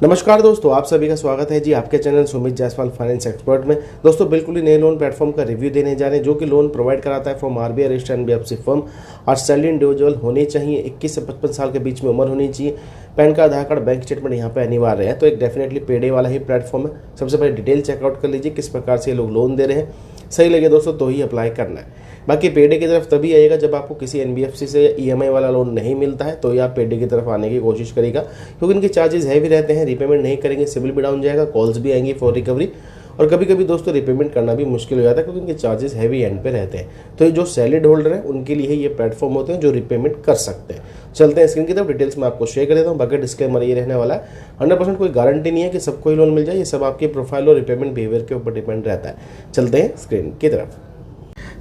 नमस्कार दोस्तों, आप सभी का स्वागत है जी आपके channel Sumit Jaiswal finance expert में। दोस्तों बिल्कुल ही नए लोन प्लेटफॉर्म का रिव्यू देने जा रहे हैं जो कि लोन प्रोवाइड कराता है from RBI registered NBFC firm. और सैलरी इंडिविजुअल होने चाहिए, 21 से 55 साल के बीच में उम्र होनी चाहिए। पैन कार्ड, आधार कार्ड, बैंक स्टेटमेंट यहाँ पे अनिवार्य है। तो एक डेफिनेटली पेडे वाला ही प्लेटफॉर्म है। सबसे पहले डिटेल चेकआउट कर लीजिए किस प्रकार से ये लोग लोन दे रहे हैं। सही लगे दोस्तों तो ही अप्लाई करना है। बाकी पेडे की तरफ तभी आइएगा जब आपको किसी एनबीएफसी से ईएमआई वाला लोन नहीं मिलता है, तो ही आप पेडे की तरफ आने की कोशिश करेगा, क्योंकि इनके चार्जेस हैवी रहते हैं। रिपेमेंट नहीं करेंगे सिविल भी डाउन जाएगा, कॉल्स भी आएंगी फॉर रिकवरी, और कभी कभी दोस्तों रिपेमेंट करना भी मुश्किल हो जाता है क्योंकि इनके चार्जेस हैवी एंड पे रहते हैं। तो ये जो सैलरीड होल्डर है उनके लिए ये प्लेटफॉर्म होते हैं जो रिपेमेंट कर सकते हैं। चलते हैं स्क्रीन की तरफ, डिटेल्स मैं आपको शेयर कर देता हूँ। बाकी डिस्क्लेमर ये रहने वाला है, 100% कोई गारंटी नहीं है कि सबको ही लोन मिल जाए। ये सब आपके प्रोफाइल और रिपेमेंट बिहेवियर के ऊपर डिपेंड रहता है। चलते हैं स्क्रीन की तरफ।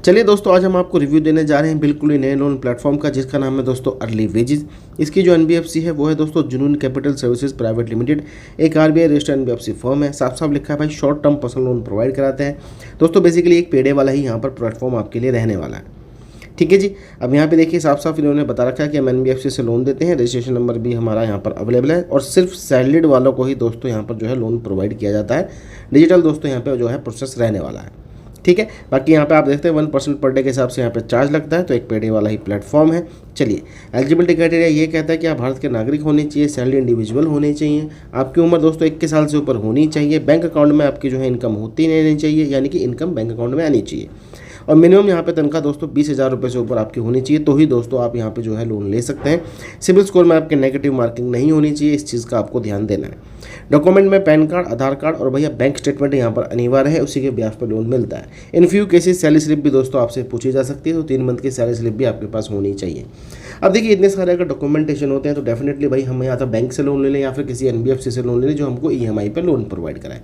चलिए दोस्तों, आज हम आपको रिव्यू देने जा रहे हैं बिल्कुल ही नए लोन प्लेटफॉर्म का, जिसका नाम है दोस्तों अर्ली वेजेस। इसकी जो एनबीएफसी है वो है दोस्तों जुनून कैपिटल सर्विसेज प्राइवेट लिमिटेड, एक आरबीआई रजिस्टर्ड एनबीएफसी फर्म है। साफ साफ लिखा है भाई, short term personal loan provide कराते हैं दोस्तों। बेसिकली एक पेडे वाला ही यहाँ पर प्लेटफॉर्म आपके लिए रहने वाला है। ठीक है जी। अब यहाँ पे देखिए साफ साफ इन्होंने बता रखा है कि हम एनबीएफसी से लोन देते हैं। रजिस्ट्रेशन नंबर भी हमारा यहाँ पर अवेलेबल है, और सिर्फ सैलरीड वालों को ही दोस्तों यहाँ पर जो है लोन प्रोवाइड किया जाता है। डिजिटल दोस्तों यहाँ पे जो है प्रोसेस रहने वाला है। ठीक है। बाकी यहाँ पे आप देखते हैं 1% पर डे के हिसाब से यहाँ पे चार्ज लगता है। तो एक पेडे वाला ही प्लेटफॉर्म है। चलिए, एलिजिबिलिटी क्राइटेरिया ये कहता है कि आप भारत के नागरिक होने चाहिए, सैलरी इंडिविजुअल होने चाहिए, आपकी उम्र दोस्तों 21 साल से ऊपर होनी चाहिए, बैंक अकाउंट में आपकी जो है इनकम होती नहीं चाहिए, यानी कि इनकम बैंक अकाउंट में आनी चाहिए, और मिनिमम यहाँ पे तनख्वाह दोस्तों 20,000 रुपये से ऊपर आपकी होनी चाहिए, तो ही दोस्तों आप यहाँ पे जो है लोन ले सकते हैं। सिविल स्कोर में आपके नेगेटिव मार्किंग नहीं होनी चाहिए, इस चीज़ का आपको ध्यान देना है। डॉक्यूमेंट में पैन कार्ड, आधार कार्ड और भैया बैंक स्टेटमेंट यहाँ पर अनिवार्य है, उसी के ब्याज पर लोन मिलता है। In few cases salary slip भी दोस्तों आपसे पूछी जा सकती है, तो 3 मंथ की सैलरी स्लिप भी आपके पास होनी चाहिए। अब देखिए, इतने सारे अगर डॉक्यूमेंटेशन होते हैं तो डेफिनेटली भाई हम या तो बैंक से लोन ले लें या फिर किसी एनबीएफसी से लोन ले लें जो हमको ईएमआई पे लोन प्रोवाइड कराए।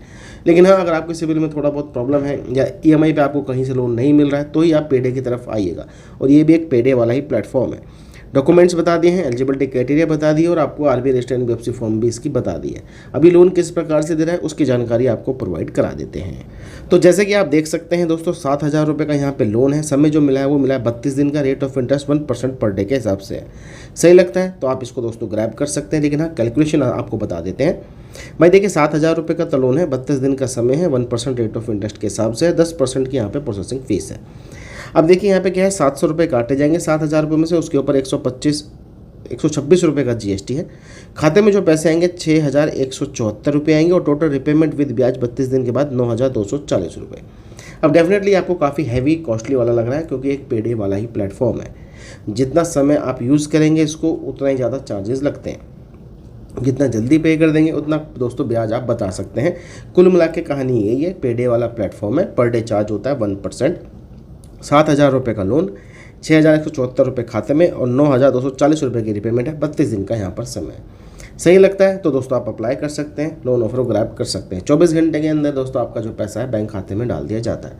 लेकिन हाँ, अगर आपके सिविल में थोड़ा बहुत प्रॉब्लम है या ईएमआई पे आपको कहीं से लोन नहीं मिल रहा है, तो ही आप पेडे की तरफ आइएगा, और ये भी एक पेडे वाला ही प्लेटफॉर्म है। डॉक्यूमेंट्स बता दिए हैं, एलिजिबिलिटी क्राइटेरिया बता दी है, और आपको आरबीआई रजिस्टर्ड एनबीएफसी फॉर्म भी इसकी बता दी है। अभी लोन किस प्रकार से दे रहा है उसकी जानकारी आपको प्रोवाइड करा देते हैं। तो जैसे कि आप देख सकते हैं दोस्तों, 7,000 रुपये का यहाँ पे लोन है। समय जो मिला है वो मिला है 32 दिन का। Rate of interest 1% per day के हिसाब से है। सही लगता है तो आप इसको दोस्तों ग्रैब कर सकते हैं। लेकिन हाँ, कैलकुलेशन आपको बता देते हैं भाई। देखिए, 7,000 रुपये का तो लोन है, 32 दिन का समय है, 1% रेट ऑफ इंटरेस्ट के हिसाब से है, 10% की यहाँ पे प्रोसेसिंग फीस है। अब देखिए यहाँ पे क्या है, 700 रुपये काटे जाएंगे 7,000 रुपये में से, उसके ऊपर 126 रुपये का जीएसटी है। खाते में जो पैसे आएंगे 6,174 रुपये आएंगे, और टोटल रिपेमेंट विद ब्याज 32 दिन के बाद 9,240 रुपये। अब डेफिनेटली आपको काफ़ी हैवी कॉस्टली वाला लग रहा है, क्योंकि एक पेडे वाला ही प्लेटफॉर्म है। जितना समय आप यूज़ करेंगे इसको उतना ही ज़्यादा चार्जेस लगते हैं। जितना जल्दी पे कर देंगे उतना दोस्तों ब्याज आप बता सकते हैं। कुल मिला के कहानी यही है, पेडे वाला प्लेटफॉर्म है। पर डे चार्ज होता है 1%। 7,000 रुपये का लोन, 6,174 रुपये खाते में, और 9,240 रुपये की रिपेमेंट है। 32 दिन का यहाँ पर समय। सही लगता है तो दोस्तों आप अप्लाई कर सकते हैं, लोन ऑफर को ग्रैब कर सकते हैं। 24 घंटे के अंदर दोस्तों आपका जो पैसा है बैंक खाते में डाल दिया जाता है।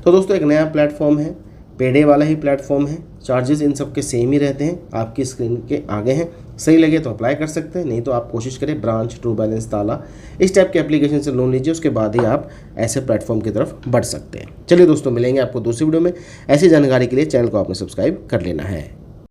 तो दोस्तों एक नया प्लेटफॉर्म है, पेडे वाला ही प्लेटफॉर्म है। चार्जेस इन सब के सेम ही रहते हैं, आपकी स्क्रीन के आगे हैं। सही लगे तो अप्लाई कर सकते हैं, नहीं तो आप कोशिश करें ब्रांच, ट्रू बैलेंस, ताला, इस टाइप के एप्लीकेशन से लोन लीजिए, उसके बाद ही आप ऐसे प्लेटफॉर्म की तरफ बढ़ सकते हैं। चलिए दोस्तों, मिलेंगे आपको दूसरी वीडियो में। ऐसी जानकारी के लिए चैनल को आपने सब्सक्राइब कर लेना है।